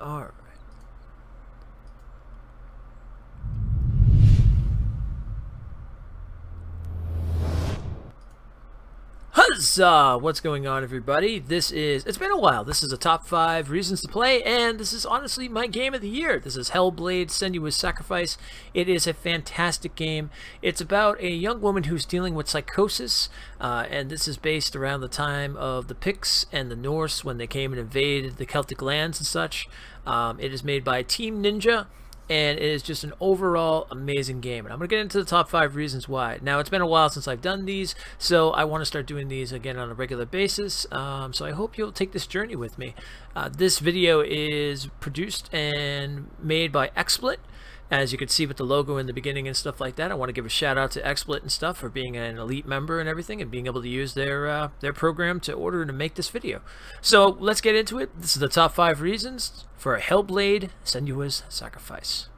Alright. Huzzah! What's going on, everybody? It's been a while. This is a top 5 reasons to play, and this is honestly my game of the year. This is Hellblade, Senua's Sacrifice. It is a fantastic game. It's about a young woman who's dealing with psychosis, and this is based around the time of the Picts and the Norse when they came and invaded the Celtic lands and such. It is made by Team Ninja, and it is just an overall amazing game. And I'm going to get into the top 5 reasons why. Now, it's been a while since I've done these, so I want to start doing these again on a regular basis. So I hope you'll take this journey with me. This video is produced and made by Xsplit. As you can see with the logo in the beginning and stuff like that, I want to give a shout out to Xsplit and stuff for being an elite member and everything, and being able to use their program to order and to make this video. So let's get into it. This is the top 5 reasons for Hellblade, Senua's Sacrifice.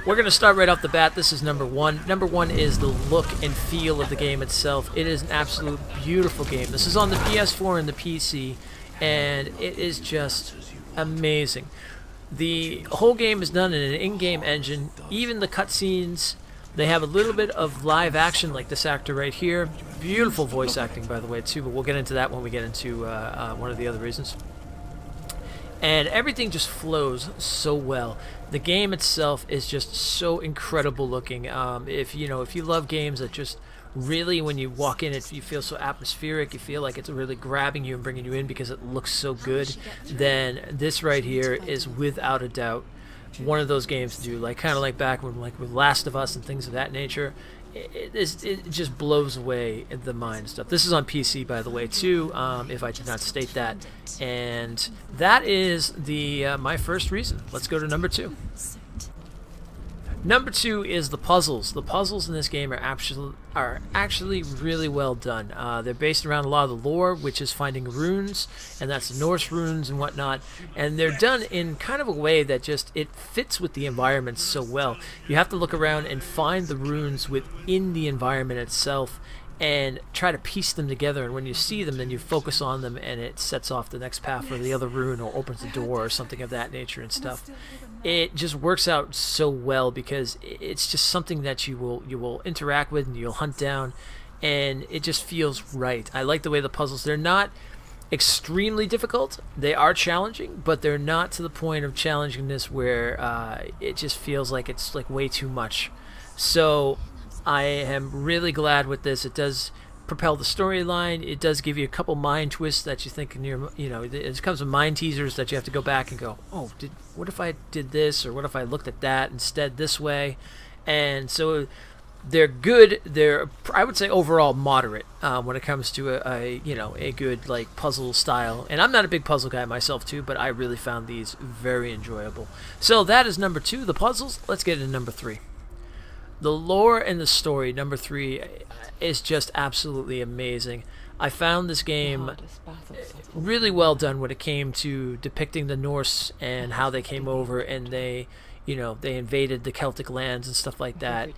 We're going to start right off the bat. This is number 1. Number 1 is the look and feel of the game itself. It is an absolute beautiful game. This is on the PS4 and the PC, and it is just amazing. The whole game is done in an in-game engine. Even the cutscenes, they have a little bit of live action, like this actor right here. Beautiful voice acting, by the way, too, but we'll get into that when we get into one of the other reasons. And everything just flows so well. The game itself is just so incredible looking. If you love games that just really, when you walk in, you feel so atmospheric, you feel like it's really grabbing you and bringing you in because it looks so good, then this right here is without a doubt one of those games to do. Like kind of like back when, like with Last of Us and things of that nature, it just blows away the mind stuff. This is on PC, by the way, too, if I did not state that. And that is the my first reason. Let's go to number 2. Number 2 is the puzzles. The puzzles in this game are actually really well done. They're based around a lot of the lore, which is finding runes, and that's Norse runes and whatnot. And they're done in kind of a way that just, it fits with the environment so well. You have to look around and find the runes within the environment itself and try to piece them together, and when you see them, then you focus on them, and it sets off the next path for the other rune, or opens the door, or something of that nature and stuff. It just works out so well because it's just something that you will interact with and you'll hunt down, and it just feels right. I like the way the puzzles, they're not extremely difficult. They are challenging, but they're not to the point of challengingness where it just feels like it's like way too much. So I am really glad with this. It does propel the storyline. It does give you a couple mind twists that you think it comes with mind teasers that you have to go back and go, oh, what if I did this, or what if I looked at that instead this way? And so they're good. They're, I would say, overall moderate when it comes to a good like puzzle style. And I'm not a big puzzle guy myself too, but I really found these very enjoyable. So that is number 2, the puzzles. Let's get into number 3. The lore and the story, number 3, is just absolutely amazing. I found this game really well done when it came to depicting the Norse and how they came over and they invaded the Celtic lands and stuff like that.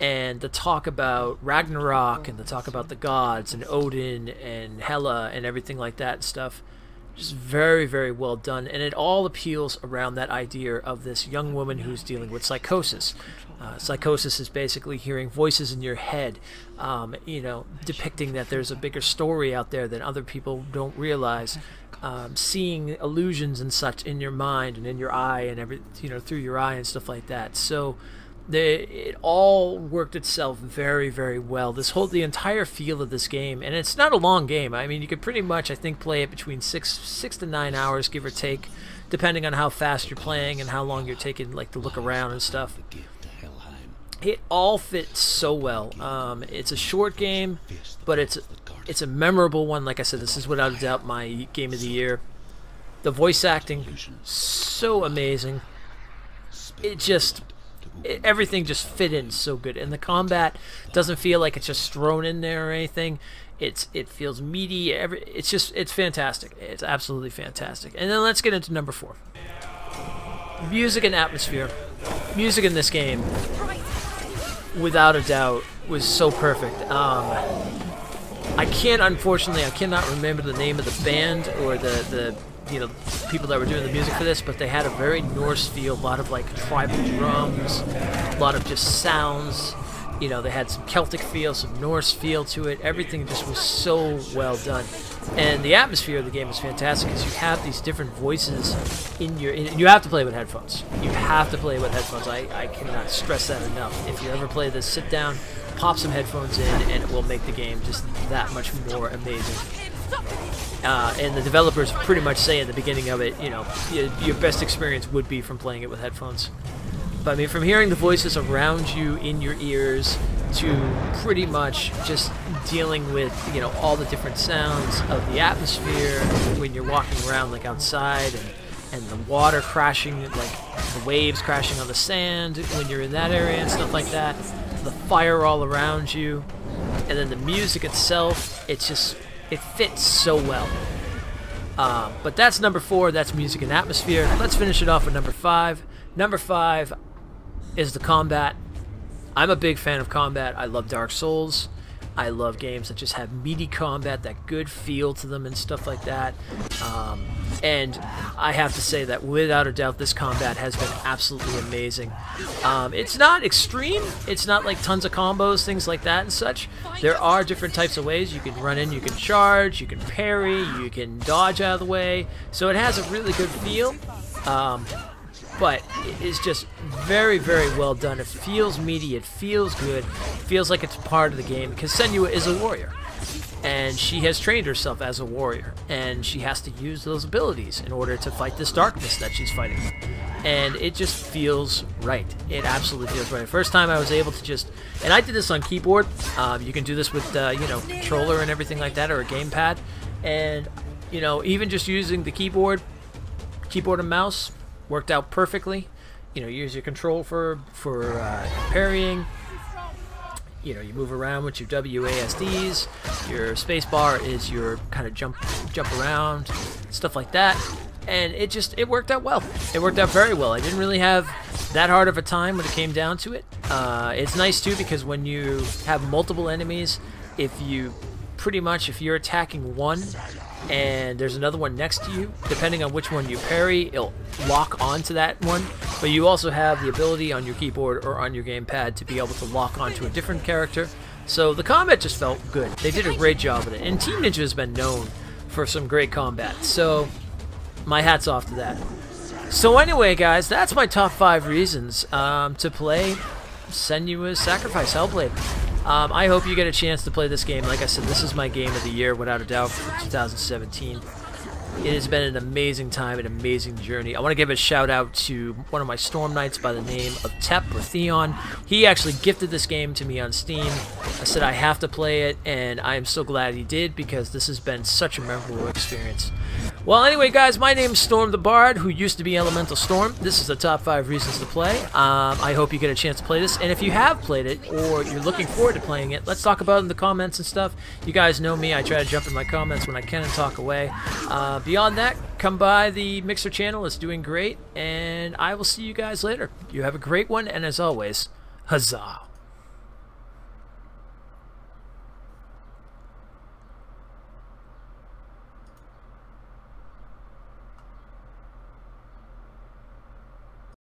And the talk about Ragnarok and the talk about the gods and Odin and Hela and everything like that and stuff. Just very, very well done, and it all appeals around that idea of this young woman who's dealing with psychosis. Psychosis is basically hearing voices in your head, depicting that there's a bigger story out there that other people don't realize, seeing illusions and such in your mind and in your eye and through your eye and stuff like that. So it all worked itself very, very well. The entire feel of this game, and it's not a long game. I mean, you could pretty much, I think, play it between 6 to 9 hours, give or take, depending on how fast you're playing and how long you're taking, like, to look around and stuff. It all fits so well. It's a short game, but it's a memorable one. Like I said, this is without a doubt my game of the year. The voice acting, so amazing. Everything just fit in so good, and the combat doesn't feel like it's just thrown in there or anything. It feels meaty. It's fantastic. It's absolutely fantastic. And then let's get into number 4. Music and atmosphere. Music in this game, without a doubt, was so perfect. Unfortunately, I cannot remember the name of the band or the people that were doing the music for this, but they had a very Norse feel, a lot of like tribal drums, a lot of just sounds. They had some Celtic feel, some Norse feel to it. Everything just was so well done. And the atmosphere of the game is fantastic because you have these different voices you have to play with headphones. You have to play with headphones. I cannot stress that enough. If you ever play this, sit down, pop some headphones in, and it will make the game just that much more amazing. And the developers pretty much say in the beginning of it, your best experience would be from playing it with headphones. But I mean, from hearing the voices around you in your ears to pretty much just dealing with, all the different sounds of the atmosphere when you're walking around, like outside, and the water crashing, like the waves crashing on the sand when you're in that area and stuff like that, the fire all around you, and then the music itself, it fits so well. But that's number 4, that's music and atmosphere. Let's finish it off with number 5. Number 5 is the combat. I'm a big fan of combat. I love Dark Souls. I love games that just have meaty combat, that good feel to them and stuff like that. And I have to say that without a doubt, this combat has been absolutely amazing. It's not extreme. It's not like tons of combos, things like that and such. There are different types of ways. You can run in, you can charge, you can parry, you can dodge out of the way. So it has a really good feel. But it is just very, very well done. It feels meaty, it feels good, it feels like it's part of the game, because Senua is a warrior. And she has trained herself as a warrior, and she has to use those abilities in order to fight this darkness that she's fighting. And it just feels right. It absolutely feels right. First time I was able to just, and I did this on keyboard. You can do this with, controller and everything like that, or a gamepad. And, even just using the keyboard and mouse, worked out perfectly. Use your control for parrying. You move around with your WASDs. Your space bar is your kind of jump around, stuff like that. And it worked out well. It worked out very well. I didn't really have that hard of a time when it came down to it. It's nice too because when you have multiple enemies, if you're attacking one and there's another one next to you, depending on which one you parry, it'll lock onto that one. But you also have the ability on your keyboard or on your gamepad to be able to lock onto a different character. So the combat just felt good. They did a great job with it. And Team Ninja has been known for some great combat. So my hat's off to that. So anyway, guys, that's my top 5 reasons to play Senua's Sacrifice, Hellblade. I hope you get a chance to play this game. Like I said, this is my game of the year, without a doubt, for 2017. It has been an amazing time, an amazing journey. I want to give a shout out to one of my Storm Knights by the name of Tep, or Theon. He actually gifted this game to me on Steam. I said I have to play it, and I am so glad he did, because this has been such a memorable experience. Well, anyway, guys, my name is StormtheBard, who used to be Elemental Storm. This is the top 5 reasons to play. I hope you get a chance to play this, and if you have played it, or you're looking forward to playing it, let's talk about it in the comments and stuff. You guys know me. I try to jump in my comments when I can and talk away. Beyond that, come by the Mixer channel. It's doing great, and I will see you guys later. You have a great one, and as always, huzzah!